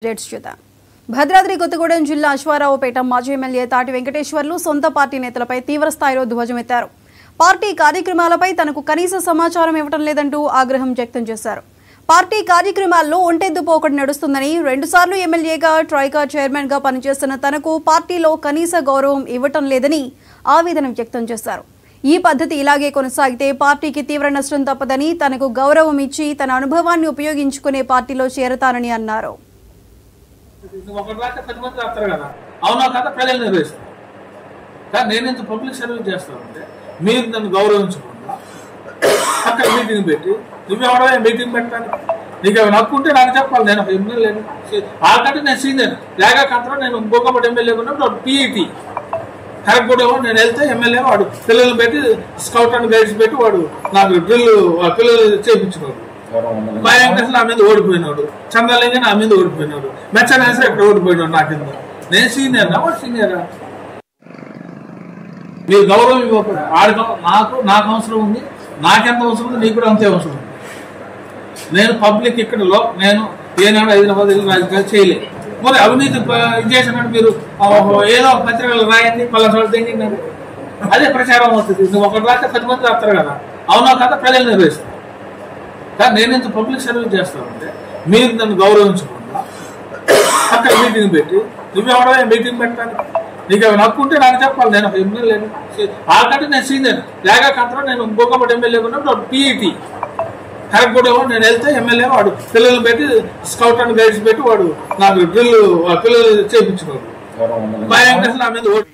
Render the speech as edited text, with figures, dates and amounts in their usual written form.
భద్రాద్రి కొత్తగూడెం జిల్లా అశ్వారావుపేట మాజీ ఎమ్మెల్యే తాటి వెంకటేశ్వర్లు సొంత పార్టీ నేతలపై తీవ్ర స్థాయిలో ధ్వజమెత్తారు. పార్టీ కార్యక్రమాలపై తనకు కనీస సమాచారం ఇవ్వడం లేదంటూ ఆగ్రహం వ్యక్తం చేశారు. పార్టీ కార్యక్రమాల్లో ఒంటెద్దు పోకడ నడుస్తుందని, 2 సార్లు ఎమ్మెల్యేగా ట్రైకా చైర్మన్ గా పనిచేస్తున్న తనకు పార్టీలో కనీస గౌరవం ఇవ్వటం లేదని ఆవేదన వ్యక్తం చేశారు. ఈ పద్ధతి ఇలాగే కొనసాగితే పార్టీకి తీవ్ర నష్టం తప్పదని, తనకు గౌరవం ఇచ్చి తన అనుభవాన్ని ఉపయోగించుకునే పార్టీలో చేరతానని అన్నారు. అవునా కదా ప్రజలు నిర్వహిస్తారు. కానీ నేను ఇంత పబ్లిక్ సర్వీస్ చేస్తానంటే మీరు నన్ను గౌరవించకుండా అక్కడ మీటింగ్ పెట్టి నువ్వెవడో మీటింగ్ పెట్టాను, నీకు ఏమైనా హక్కు ఉంటే నాకు చెప్పాలి. నేను ఒక ఎమ్మెల్యే ఆల్రెడీ నేను సీనియర్ లేక కంటే నేను గోకపటి ఎమ్మెల్యే ఉన్నప్పుడు పీఈటీ కరెక్ట్ కూడా నేను వెళ్తే ఎమ్మెల్యే వాడు పిల్లలు పెట్టి స్కౌట్ అండ్ గైడ్స్ పెట్టి వాడు నాకు డ్రిల్ పిల్లలు చేయించుకోడు. భయంకరణ నా మీద ఓడిపోయినాడు, చంద్రలింగ నా మీద ఓడిపోయినాడు, మెచ్చనేసి ఎక్కడ ఓడిపోయినాడు. నా కింద నేను సీనియర్ నా సీనియరా? మీరు గౌరవం ఇవ్వకూడదు. నాకు అవసరం ఉంది, నాకెంత అవసరం ఉంది నీకు కూడా అంతే అవసరం ఉంది. నేను పబ్లిక్ ఇక్కడలో నేను ఏనాడు హైదరాబాద్ రాజకీయాలు చేయలేదు. మరి అవినీతి ఇది చేసినట్టు మీరు ఏదో పత్రికలు రాయండి, పల్లెసార్లు తెంగినారు, అదే ప్రచారం అవుతుంది. నువ్వు ఒకటి రాస్తే 10 మంది రాస్తారు కదా. అవునా కదా ప్రజలు నిర్వహిస్తారు. కానీ నేను ఇంత పబ్లిక్ సర్వీస్ చేస్తానంటే మీరు నన్ను గౌరవించకుండా అక్కడ మీటింగ్ పెట్టి నువ్వెవడో మీటింగ్ పెట్టాను, నీకు ఏమైనా హక్కు ఉంటే నాకు చెప్పాలి. నేను ఒక ఎమ్మెల్యే ఆల్రెడీ నేను సీనియర్ లేక కంటే నేను గోకపటి ఎమ్మెల్యే ఉన్నప్పుడు పీఈటీ కరెక్ట్ కూడా నేను వెళ్తే ఎమ్మెల్యే వాడు పిల్లలు పెట్టి స్కౌట్ అండ్ గైడ్స్ పెట్టి వాడు నాకు డ్రిల్ పిల్లలు చేయించుకోడు. భయంకరణ నా మీద ఓడి